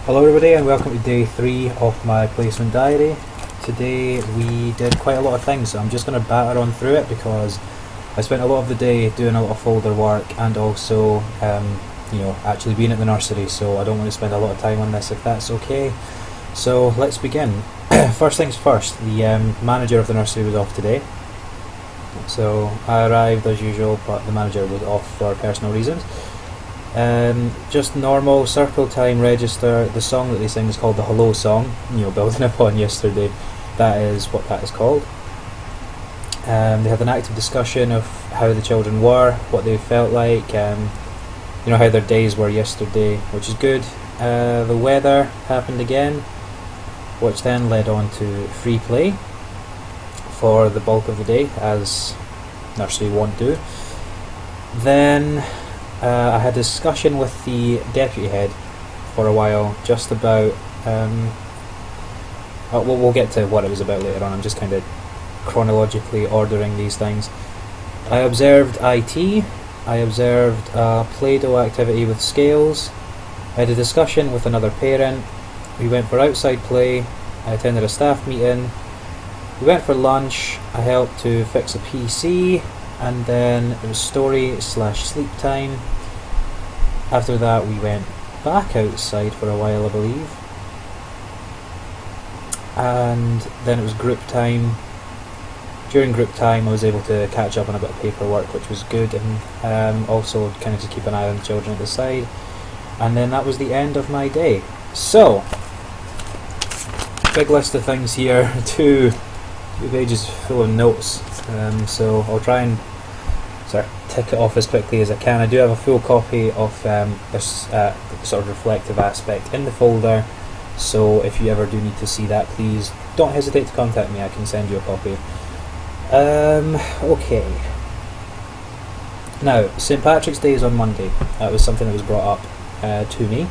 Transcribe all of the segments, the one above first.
Hello everybody and welcome to day 3 of my placement diary. Today we did quite a lot of things, so I'm just going to batter on through it because I spent a lot of the day doing a lot of folder work and also actually being at the nursery, so I don't want to spend a lot of time on this if that's okay. So let's begin. First things first, the manager of the nursery was off today. So I arrived as usual, but the manager was off for personal reasons. Just normal circle time register. The song that they sing is called the Hello Song, building upon yesterday. That is what that is called. They had an active discussion of how the children were, what they felt like, how their days were yesterday, which is good. The weather happened again, which then led on to free play for the bulk of the day, as nursery won't do. Then I had a discussion with the deputy head for a while, just about, we'll get to what it was about later on. I'm just kind of chronologically ordering these things. I observed IT, I observed a Play-Doh activity with scales, I had a discussion with another parent, we went for outside play, I attended a staff meeting, we went for lunch, I helped to fix a PC, and then it was story/sleep time. After that we went back outside for a while, I believe, and then it was group time. During group time I was able to catch up on a bit of paperwork, which was good, and also kind of just keep an eye on the children at the side, and then that was the end of my day. So, big list of things here, two pages full of notes, so I'll try and tick it off as quickly as I can. I do have a full copy of this sort of reflective aspect in the folder, so if you ever do need to see that, please don't hesitate to contact me, I can send you a copy. Okay. Now, St. Patrick's Day is on Monday. That was something that was brought up to me.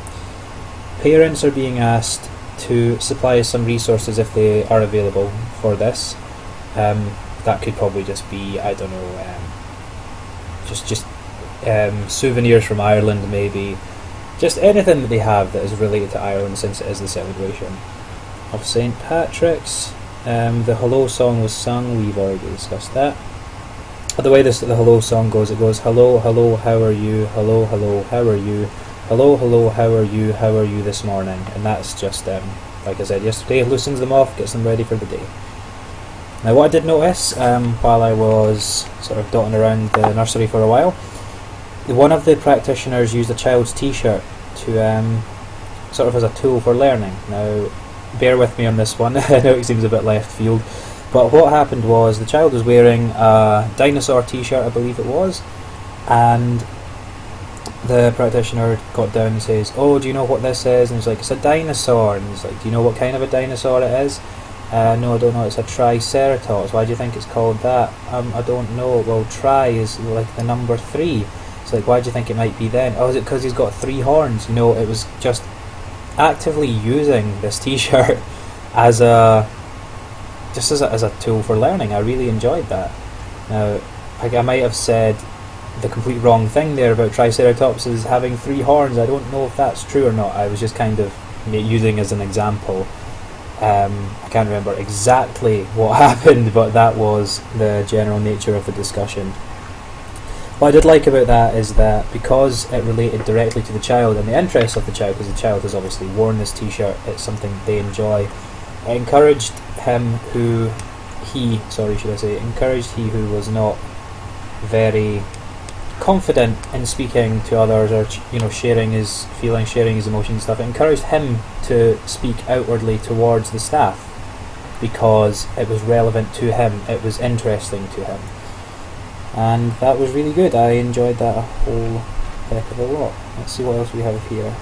Parents are being asked to supply some resources if they are available for this. That could probably just be, I don't know, just souvenirs from Ireland, maybe. Just anything that they have that is related to Ireland, since it is the celebration of St. Patrick's. The Hello Song was sung, we've already discussed that. The way the Hello Song goes, it goes, hello, hello, how are you, hello, hello, how are you, hello, hello, how are you this morning, and that's just, like I said yesterday, loosens them off, gets them ready for the day. Now what I did notice, while I was sort of dotting around the nursery for a while, one of the practitioners used a child's t-shirt to, sort of as a tool for learning. Now, bear with me on this one, I know it seems a bit left field, but what happened was the child was wearing a dinosaur t-shirt, I believe it was, and the practitioner got down and says, "Oh, do you know what this is?" And he's like, "It's a dinosaur." And he's like, "Do you know what kind of a dinosaur it is?" "No, I don't know, it's a triceratops." "Why do you think it's called that?" "I don't know." "Well, tri is like the number 3. It's like, why do you think it might be then?" "Oh, is it because he's got 3 horns?" No, it was just actively using this t-shirt as a tool for learning. I really enjoyed that. Now, I might have said the complete wrong thing there about triceratops as having 3 horns. I don't know if that's true or not. I was just kind of using as an example. I can't remember exactly what happened, but that was the general nature of the discussion. What I did like about that is that because it related directly to the child and the interests of the child, because the child has obviously worn this t-shirt, it's something they enjoy, I encouraged he who was not very confident in speaking to others, or sharing his feelings, sharing his emotions and stuff. I encouraged him to speak outwardly towards the staff because it was relevant to him, it was interesting to him, and that was really good. I enjoyed that a whole heck of a lot. Let's see what else we have here.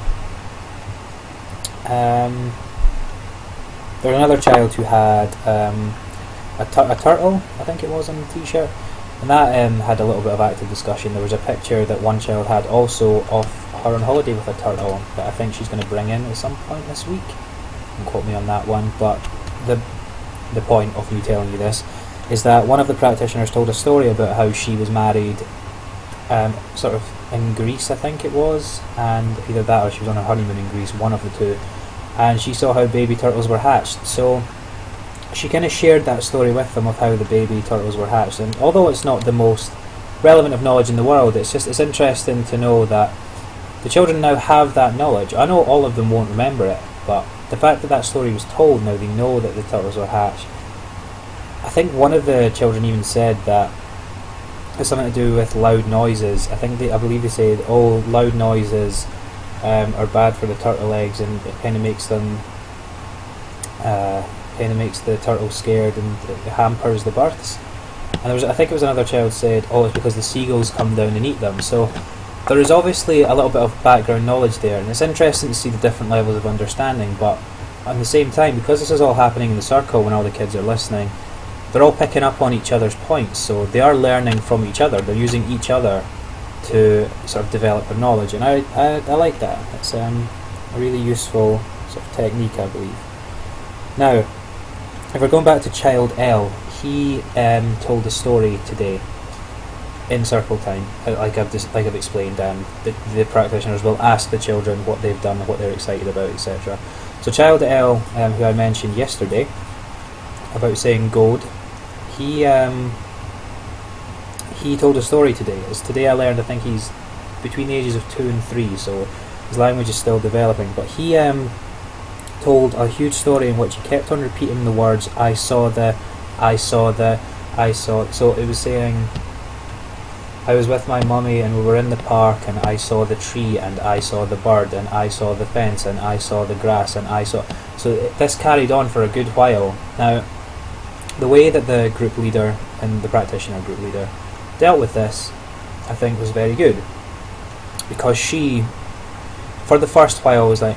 There was another child who had a turtle, I think it was, on the t-shirt, and that had a little bit of active discussion. There was a picture that one child had also of her on holiday with a turtle that I think she's going to bring in at some point this week. Don't quote me on that one, but the point of me telling you this is that one of the practitioners told a story about how she was married sort of in Greece, I think it was, and either that or she was on her honeymoon in Greece, one of the two, and she saw how baby turtles were hatched. So she kind of shared that story with them of how the baby turtles were hatched, and although it's not the most relevant of knowledge in the world, it's interesting to know that the children now have that knowledge. I know all of them won't remember it, but the fact that that story was told, now they know that the turtles were hatched. I think one of the children even said that it's something to do with loud noises. I believe they said, oh, loud noises are bad for the turtle eggs, and it kind of makes them makes the turtle scared, and it hampers the births. And I think it was another child said, oh, it's because the seagulls come down and eat them. So there is obviously a little bit of background knowledge there, and it's interesting to see the different levels of understanding, but at the same time, because this is all happening in the circle when all the kids are listening, they're all picking up on each other's points, so they are learning from each other. They're using each other to sort of develop their knowledge, and I like that. It's a really useful sort of technique, I believe. Now, if we're going back to Child L, he told a story today in circle time. Like I've explained, the practitioners will ask the children what they've done, what they're excited about, etc. So Child L, who I mentioned yesterday about saying gold, he told a story today. Today I learned, I think he's between the ages of 2 and 3, so his language is still developing. But he told a huge story in which he kept on repeating the words I saw the, I saw the, I saw. So it was saying, I was with my mummy and we were in the park and I saw the tree and I saw the bird and I saw the fence and I saw the grass and I saw... So this carried on for a good while. Now, the way that the group leader and the practitioner group leader dealt with this, I think, was very good. Because she, for the first while, was like,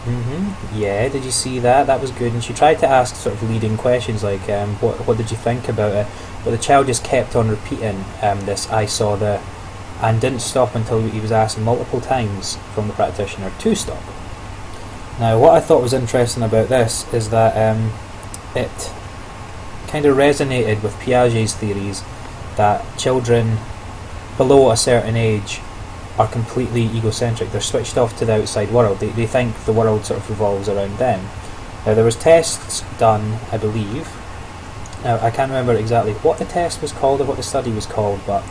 yeah, did you see that? That was good. And she tried to ask sort of leading questions like, what did you think about it? But the child just kept on repeating this, I saw the... and didn't stop until he was asked multiple times from the practitioner to stop. Now, what I thought was interesting about this is that it kind of resonated with Piaget's theories that children below a certain age are completely egocentric. They're switched off to the outside world. They think the world sort of revolves around them. Now, there was tests done, I believe. Now, I can't remember exactly what the test was called or what the study was called, but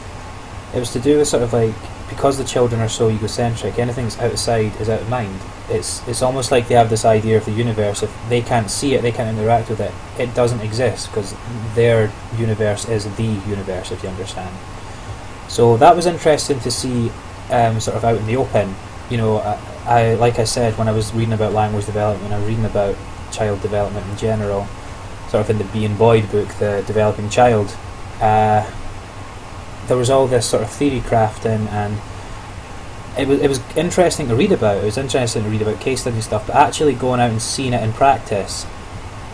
it was to do with sort of like, because the children are so egocentric, anything that's outside is out of mind. It's almost like they have this idea of the universe. If they can't see it, they can't interact with it, it doesn't exist, because their universe is the universe, if you understand. So that was interesting to see sort of out in the open. You know, I like I said, when I was reading about language development, I was reading about child development in general, sort of in the Bean Boyd book, The Developing Child, there was all this sort of theory crafting, and it was interesting to read about. It was interesting to read about case study stuff, but actually going out and seeing it in practice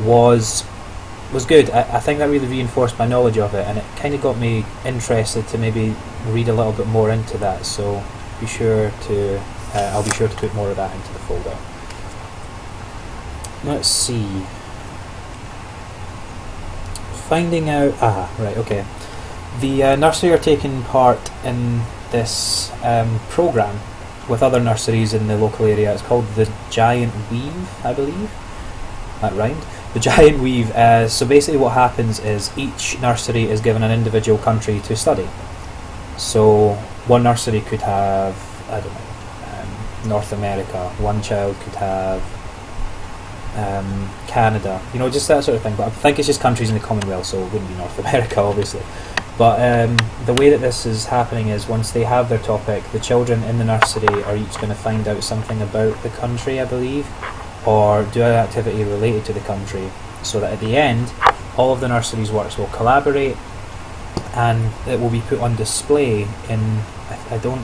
was good. I think that really reinforced my knowledge of it, and it kind of got me interested to maybe read a little bit more into that. So be sure to I'll be sure to put more of that into the folder. Let's see. Finding out... right, okay. The nursery are taking part in this programme with other nurseries in the local area. It's called the Giant Weave, I believe. That rhymed. The Giant Weave. So basically what happens is each nursery is given an individual country to study. So one nursery could have, I don't know, North America. One child could have Canada. You know, just that sort of thing. But I think it's just countries in the Commonwealth, so it wouldn't be North America, obviously. But the way that this is happening is once they have their topic, the children in the nursery are each going to find out something about the country, I believe, or do an activity related to the country, so that at the end, all of the nursery's works will collaborate, and it will be put on display in, I don't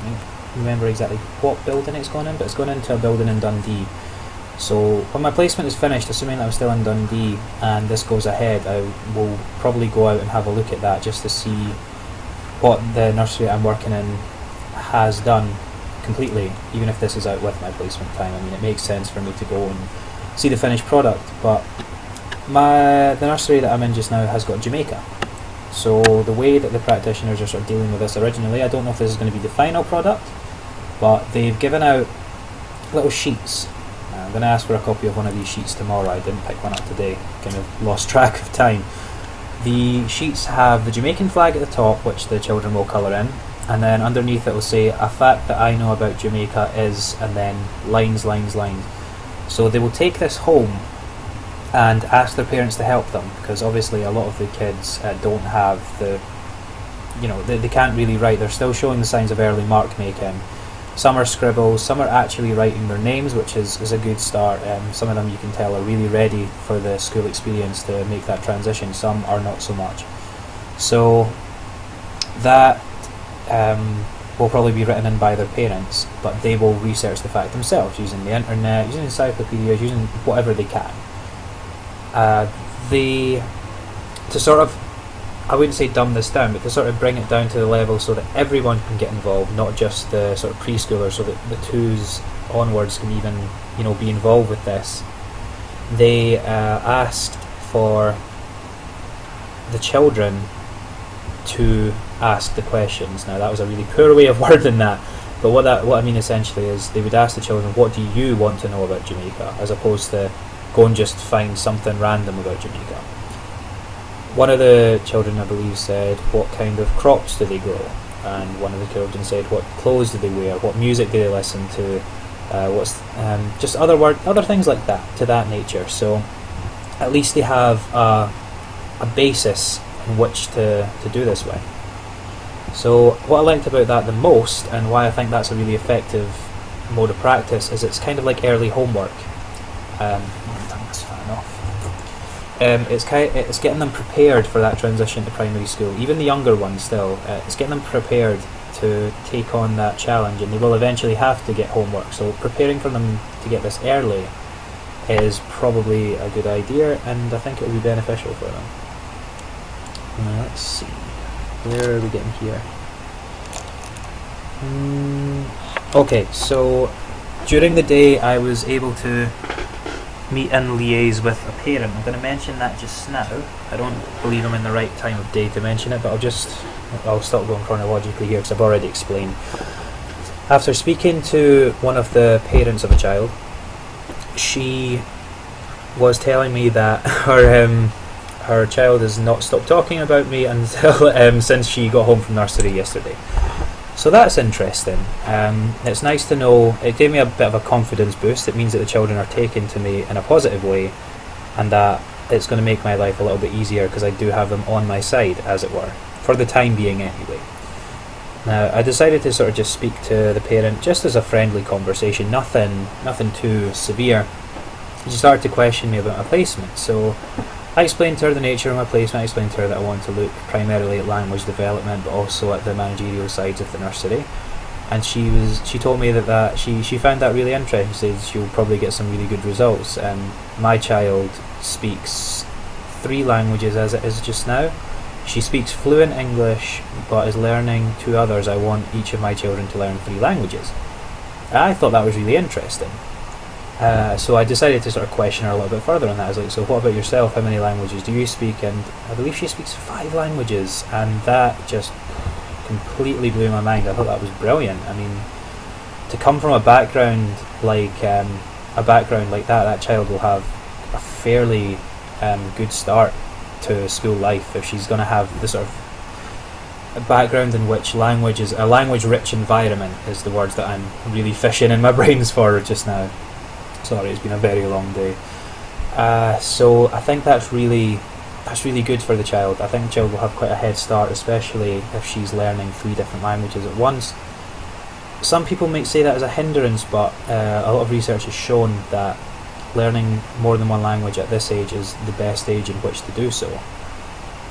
remember exactly what building it's going in, but it's going into a building in Dundee. So when my placement is finished, assuming that I'm still in Dundee and this goes ahead, I will probably go out and have a look at that just to see what the nursery I'm working in has done completely, even if this is out with my placement time. I mean, it makes sense for me to go and see the finished product, but the nursery that I'm in just now has got Jamaica. So the way that the practitioners are sort of dealing with this originally, I don't know if this is going to be the final product, but they've given out little sheets. I'm going to ask for a copy of one of these sheets tomorrow. I didn't pick one up today, kind of lost track of time. The sheets have the Jamaican flag at the top, which the children will colour in, and then underneath it will say, a fact that I know about Jamaica is, and then lines, lines, lines. So they will take this home and ask their parents to help them, because obviously a lot of the kids don't have the, they can't really write. They're still showing the signs of early mark making. Some are scribbles, some are actually writing their names, which is a good start. Some of them, you can tell, are really ready for the school experience to make that transition. Some are not so much. So that will probably be written in by their parents, but they will research the fact themselves using the internet, using encyclopedias, using whatever they can. To sort of, I wouldn't say dumb this down, but to sort of bring it down to the level so that everyone can get involved, not just the sort of preschoolers, so that the 2s onwards can even, be involved with this. They asked for the children to ask the questions. Now that was a really poor way of wording that, but what I mean essentially is they would ask the children, what do you want to know about Jamaica, as opposed to go and just find something random about Jamaica. One of the children, I believe, said, what kind of crops do they grow? And one of the children said, what clothes do they wear? What music do they listen to? What's just other things like that, to that nature. So at least they have a basis in which to do this with. So what I liked about that the most, and why I think that's a really effective mode of practice, is it's kind of like early homework. It's getting them prepared for that transition to primary school. Even the younger ones still, it's getting them prepared to take on that challenge, and they will eventually have to get homework. So preparing for them to get this early is probably a good idea, and I think it will be beneficial for them. Let's see, where are we getting here? Okay, so during the day I was able to meet and liaise with a parent. I'm going to mention that just now. I don't believe I'm in the right time of day to mention it, but I'll stop going chronologically here because I've already explained. After speaking to one of the parents of a child, she was telling me that her child has not stopped talking about me until since she got home from nursery yesterday. So that's interesting. It's nice to know. It gave me a bit of a confidence boost. It means that the children are taken to me in a positive way, and that it's going to make my life a little bit easier because I do have them on my side, as it were, for the time being anyway. Now, I decided to sort of just speak to the parent just as a friendly conversation, nothing too severe. She started to question me about my placement, so I explained to her the nature of my placement. I explained to her that I wanted to look primarily at language development, but also at the managerial sides of the nursery. And she told me that she found that really interesting. She said she'll probably get some really good results. My child speaks 3 languages as it is just now. She speaks fluent English, but is learning 2 others. I want each of my children to learn 3 languages. And I thought that was really interesting. So I decided to sort of question her a little bit further on that. I was like, so what about yourself? How many languages do you speak? And I believe she speaks 5 languages, and that just completely blew my mind. I thought that was brilliant. I mean, to come from a background like that child will have a fairly good start to school life if she's going to have the sort of a background in which language is a language-rich environment is the words that I'm really fishing in my brains for just now. Sorry, it's been a very long day. So I think that's really good for the child. I think the child will have quite a head start, especially if she's learning 3 different languages at once. Some people might say that as a hindrance, but a lot of research has shown that learning more than 1 language at this age is the best age in which to do so.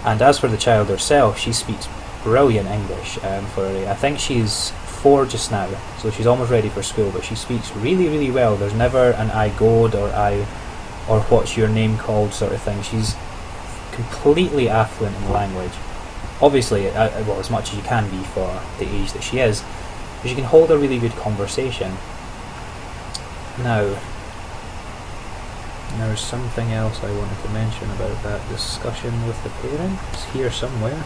And as for the child herself, she speaks brilliant English. I think she's 4 just now, so she's almost ready for school, but she speaks really, really well. There's never an I good or what's your name called sort of thing. She's completely affluent in the language. Obviously, as much as you can be for the age that she is, but she can hold a really good conversation. Now, there's something else I wanted to mention about that discussion with the parent. It's here somewhere.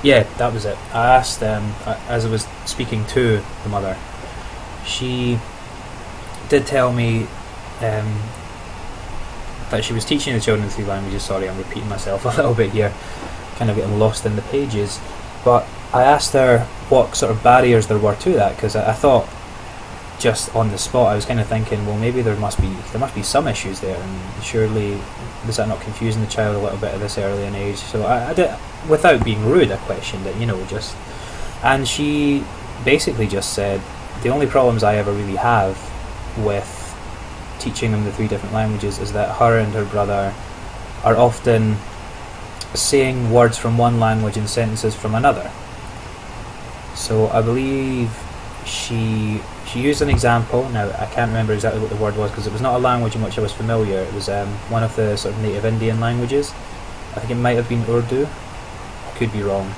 Yeah, that was it. I asked as I was speaking to the mother, she did tell me um, that she was teaching the children 3 languages. Sorry, I'm repeating myself a little bit here, kind of getting lost in the pages. But I asked her what sort of barriers there were to that, because I thought, just on the spot, I was kind of thinking, well, maybe there must be some issues there, and surely was that not confusing the child a little bit at this early an age? So I did, without being rude, I questioned it, just, and she basically just said the only problems I ever really have with teaching them the 3 different languages is that her and her brother are often saying words from one language in sentences from another. So I believe she used an example. Now I can't remember exactly what the word was, because it was not a language in which I was familiar. It was one of the sort of native Indian languages. I think it might have been Urdu. I could be wrong,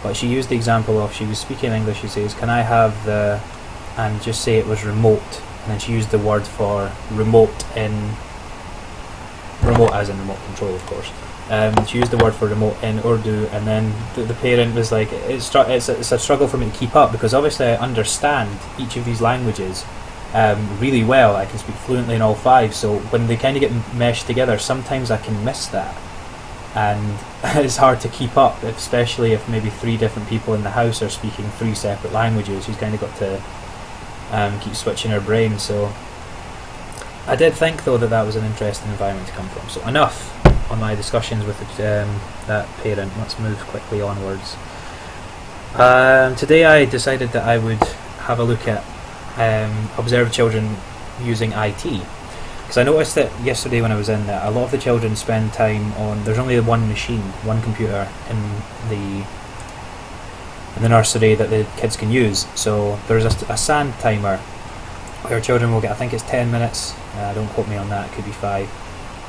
but she used the example of, she was speaking English. She says, "Can I have the," and just say it was remote, and then she used the word for remote as in remote control, of course. She used the word for remote in Urdu, and then the parent was like, it's a struggle for me to keep up, because obviously I understand each of these languages really well. I can speak fluently in all 5, so when they kind of get meshed together, sometimes I can miss that, and it's hard to keep up, especially if maybe 3 different people in the house are speaking 3 separate languages. She's kind of got to keep switching her brain. So I did think, though, that was an interesting environment to come from. So enough on my discussions with that parent. Let's move quickly onwards. Today I decided that I would have a look at observe children using IT, because I noticed that yesterday when I was in that a lot of the children spend time on, there's only one machine, one computer in the nursery that the kids can use. So there's a sand timer where children will get, I think it's 10 minutes, don't quote me on that, it could be 5.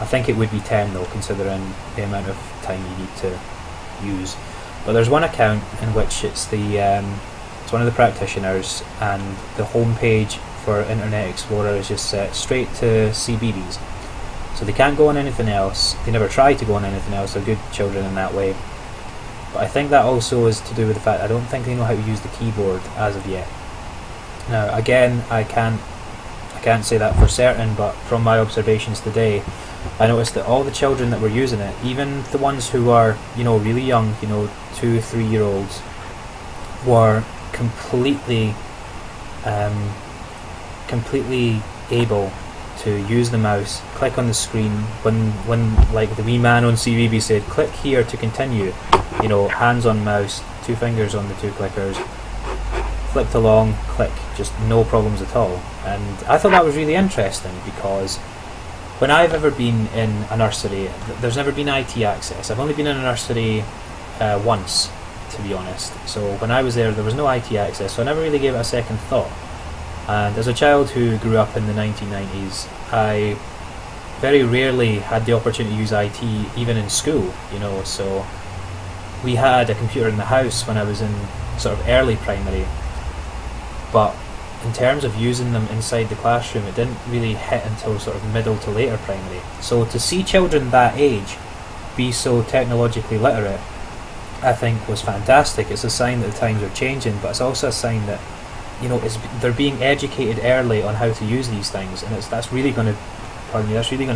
I think it would be 10 though, considering the amount of time you need to use. But there's one account in which it's one of the practitioners, and the homepage for Internet Explorer is just set straight to CBeebies. So they can't go on anything else. They never try to go on anything else. They're good children in that way. But I think that also is to do with the fact I don't think they know how to use the keyboard as of yet. Now again, I can't say that for certain, but from my observations today, I noticed that all the children that were using it, even the ones who are, really young, 2-3-year-olds, were completely able to use the mouse, click on the screen, when like the wee man on CBeebies said, click here to continue, hands on mouse, 2 fingers on the 2 clickers, flipped along, click, just no problems at all. And I thought that was really interesting, because when I've ever been in a nursery, there's never been IT access. I've only been in a nursery once, to be honest. So when I was there was no IT access, so I never really gave it a second thought. And as a child who grew up in the 1990s, I very rarely had the opportunity to use IT, even in school, so we had a computer in the house when I was in sort of early primary, but in terms of using them inside the classroom, it didn't really hit until sort of middle to later primary. So to see children that age be so technologically literate, I think was fantastic. It's a sign that the times are changing, but it's also a sign that they're being educated early on how to use these things, and that's really going to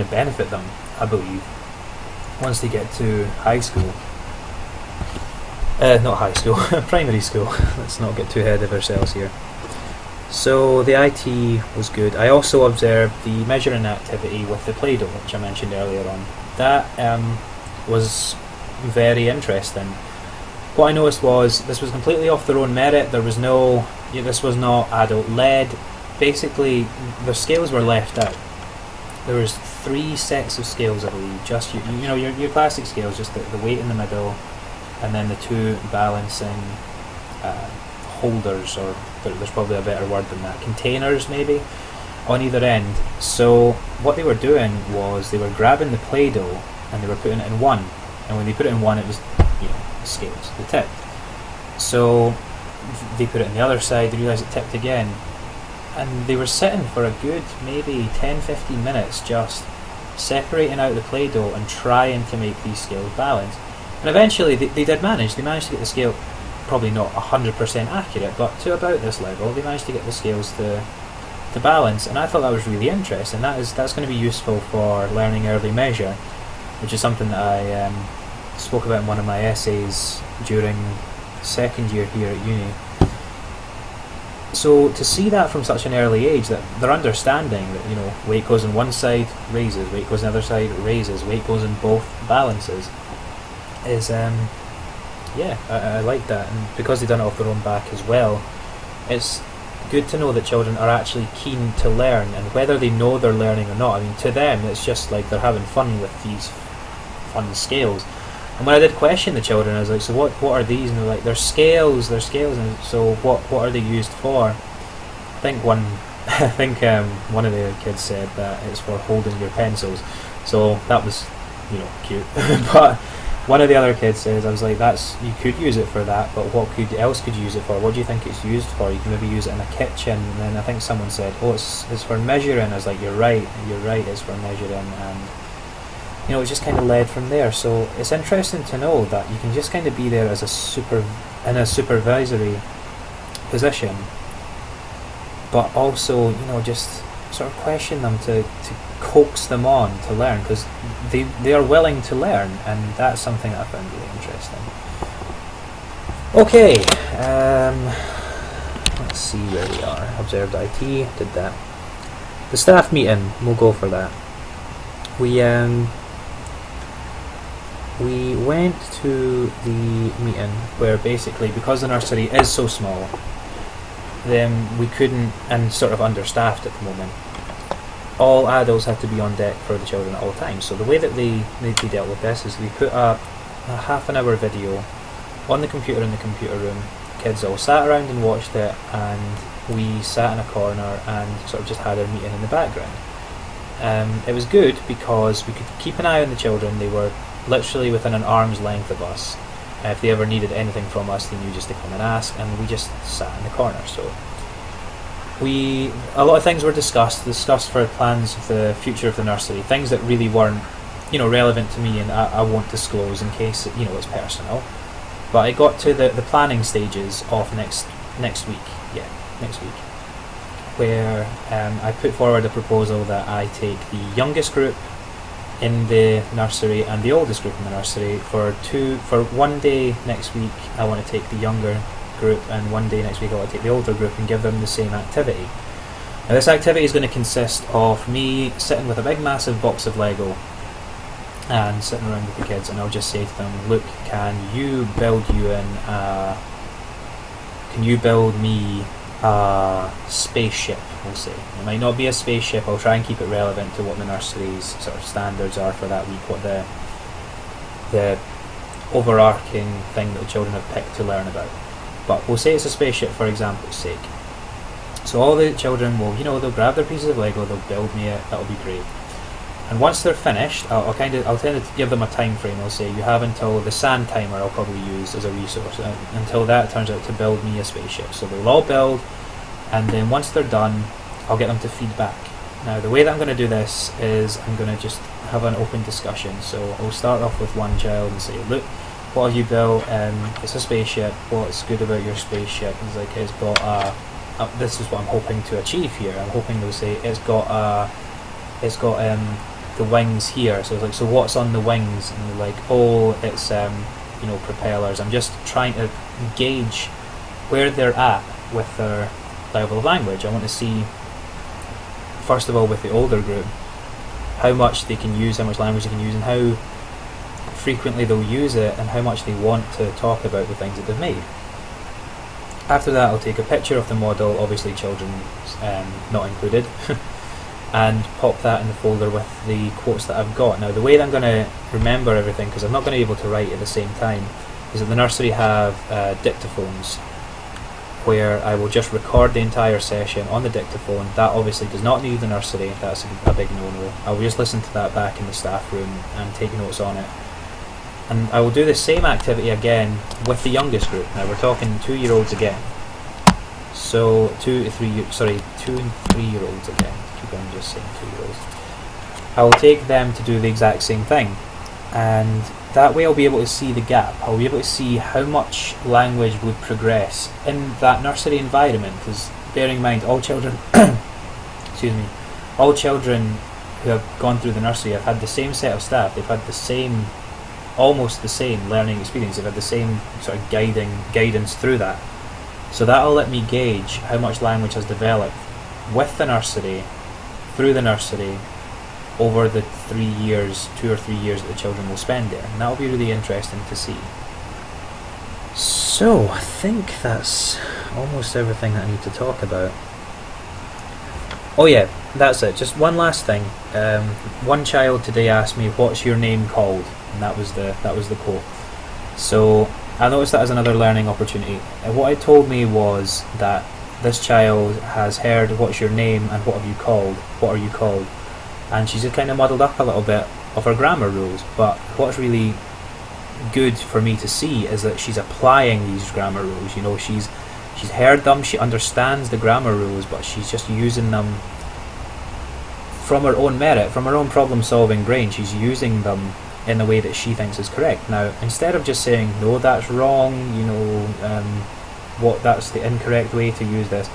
benefit them, I believe, once they get to high school. Not high school, primary school. Let's not get too ahead of ourselves here. So the IT was good. I also observed the measuring activity with the Play-Doh, which I mentioned earlier on. That was very interesting. What I noticed was this was completely off their own merit. There was this was not adult led. Basically, the scales were left out. There was 3 sets of scales, I believe. Just your classic scales, just the weight in the middle, and then the 2 balancing holders, or there's probably a better word than that, containers maybe, on either end. So what they were doing was they were grabbing the Play-Doh and they were putting it in one, and when they put it in one, it was the scales, the tip. So they put it on the other side, they realised it tipped again, and they were sitting for a good maybe 10-15 minutes just separating out the Play-Doh and trying to make these scales balance. And eventually they did manage. They managed to get the scale, probably not 100% accurate, but to about this level, they managed to get the scales to balance. And I thought that was really interesting. That's going to be useful for learning early measure, which is something that I spoke about in one of my essays during second year here at uni. So to see that from such an early age, that they're understanding that weight goes on one side, raises, weight goes on the other side, raises, weight goes on both, balances, is I like that. And because they've done it off their own back as well, it's good to know that children are actually keen to learn, and whether they know they're learning or not, I mean, to them it's just like they're having fun with these fun scales. And when I did question the children, I was like, so what are these? And they're like, they're scales, and so what are they used for? I think one of the kids said that it's for holding your pencils, so that was cute. But one of the other kids says, I was like, you could use it for that, but what else could you use it for? What do you think it's used for? You can maybe use it in a kitchen. And then I think someone said, it's for measuring. I was like, you're right, it's for measuring. And it just kind of led from there. So it's interesting to know that you can just kind of be there as in a supervisory position, but also just sort of question them to coax them on to learn, because they are willing to learn, and that's something that I found really interesting. Okay, let's see where we are. Observed IT, did that. The staff meeting, we'll go for that. We went to the meeting where basically, because the nursery is so small, then we couldn't, and sort of understaffed at the moment, all adults had to be on deck for the children at all times. So the way that they dealt with this is we put up a half an hour video on the computer in the computer room. Kids all sat around and watched it, and we sat in a corner and sort of just had our meeting in the background. It was good because we could keep an eye on the children. They were literally within an arm's length of us. If they ever needed anything from us, they knew just to come and ask, and we just sat in the corner. So a lot of things were discussed for plans of the future of the nursery, things that really weren't relevant to me, and I won't disclose in case it's personal. But it got to the planning stages of next week, where I put forward a proposal that I take the youngest group in the nursery and the oldest group in the nursery for one day next week. I want to take the younger group, and one day next week I want to take the older group and give them the same activity. Now this activity is going to consist of me sitting with a big massive box of Lego and sitting around with the kids, and I'll just say to them, look, can you build me a spaceship, we'll say. It might not be a spaceship. I'll try and keep it relevant to what the nursery's sort of standards are for that week, what the overarching thing that the children have picked to learn about. But we'll say it's a spaceship for example's sake. So all the children will, they'll grab their pieces of Lego, they'll build me it, that'll be great. And once they're finished, I'll tend to give them a time frame. I'll say, you have until the sand timer I'll probably use as a resource, until that turns out to build me a spaceship. So they'll all build, and then once they're done, I'll get them to feedback. Now the way that I'm going to do this is I'm going to just have an open discussion. So I'll start off with one child and say, look, what have you built? It's a spaceship. What's good about your spaceship? It's like, it's got this is what I'm hoping to achieve here. I'm hoping they'll say it's got the wings here. So it's like, so what's on the wings? And they're like, oh, it's propellers. I'm just trying to gauge where they're at with their level of language. I want to see, first of all, with the older group, how much they can use, how much language they can use, and how frequently they'll use it, and how much they want to talk about the things that they've made. After that, I'll take a picture of the model, obviously children not included, and pop that in the folder with the quotes that I've got. Now the way that I'm going to remember everything, because I'm not going to be able to write at the same time, is that the nursery have dictaphones, where I will just record the entire session on the dictaphone. That obviously does not need the nursery, that's a big no-no. I will just listen to that back in the staff room and take notes on it. And I will do the same activity again with the youngest group. Now we're talking 2-year-olds again. So 2 and 3-year-olds again. Keep on just saying 2-year-olds. I will take them to do the exact same thing. And that way I'll be able to see the gap. I'll be able to see how much language would progress in that nursery environment, because bearing in mind all children excuse me, all children who have gone through the nursery have had the same set of staff, they've had the same, almost the same learning experience, they've had the same sort of guidance through that. So that'll let me gauge how much language has developed with the nursery, through the nursery, over the 2 or 3 years that the children will spend there. And that'll be really interesting to see. So, I think that's almost everything that I need to talk about. Oh yeah, that's it. Just one last thing. One child today asked me, "What's your name called?" And that was the quote. So I noticed that as another learning opportunity. And what it told me was that this child has heard "What's your name?" and "What have you called?" "What are you called?" And she's just kind of muddled up a little bit of her grammar rules. But what's really good for me to see is that she's applying these grammar rules. You know, she's heard them, she understands the grammar rules, but she's just using them from her own merit, from her own problem-solving brain. She's using them in the way that she thinks is correct. Now, instead of just saying, "No, that's wrong," you know, that's the incorrect way to use this,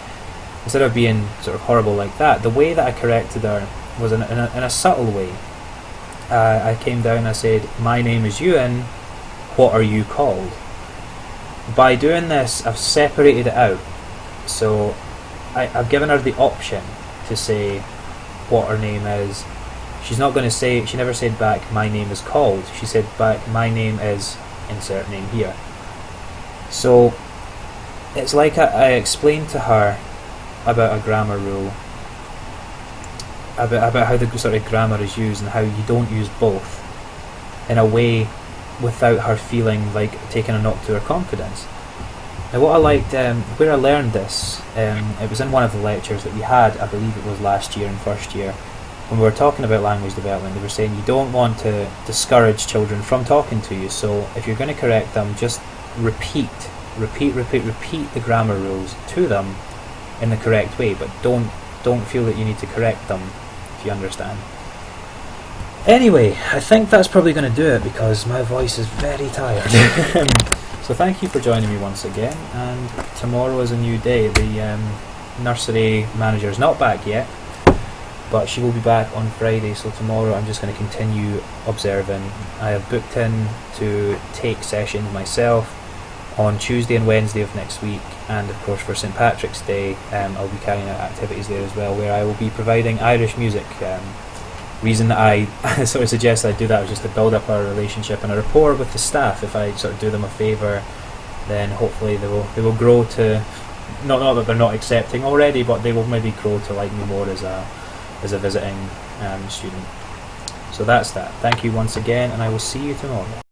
instead of being sort of horrible like that, the way that I corrected her was in a subtle way. I came down and I said, "My name is Ewan, what are you called?" By doing this, I've separated it out. So I've given her the option to say what her name is. She's not going to say, she never said back, "My name is called." She said back, "My name is," insert name here. So it's like I explained to her about a grammar rule, about how the sort of grammar is used and how you don't use both, in a way without her feeling like taking a knock to her confidence. Now what I liked, where I learned this, it was in one of the lectures that we had, I believe it was last year in first year, when we were talking about language development. They were saying you don't want to discourage children from talking to you, so if you're going to correct them, just repeat the grammar rules to them in the correct way, but don't feel that you need to correct them, if you understand. Anyway, I think that's probably going to do it because my voice is very tired. So thank you for joining me once again, and tomorrow is a new day. The nursery manager is not back yet, but she will be back on Friday, so tomorrow I'm just going to continue observing. I have booked in to take sessions myself on Tuesday and Wednesday of next week, and of course for St Patrick's Day I'll be carrying out activities there as well, where I will be providing Irish music. Reason that I sort of suggest I do that is just to build up a relationship and a rapport with the staff. If I sort of do them a favour, then hopefully they will grow to, not that they're not accepting already, but they will maybe grow to like me more as a visiting student. So that's that. Thank you once again, and I will see you tomorrow.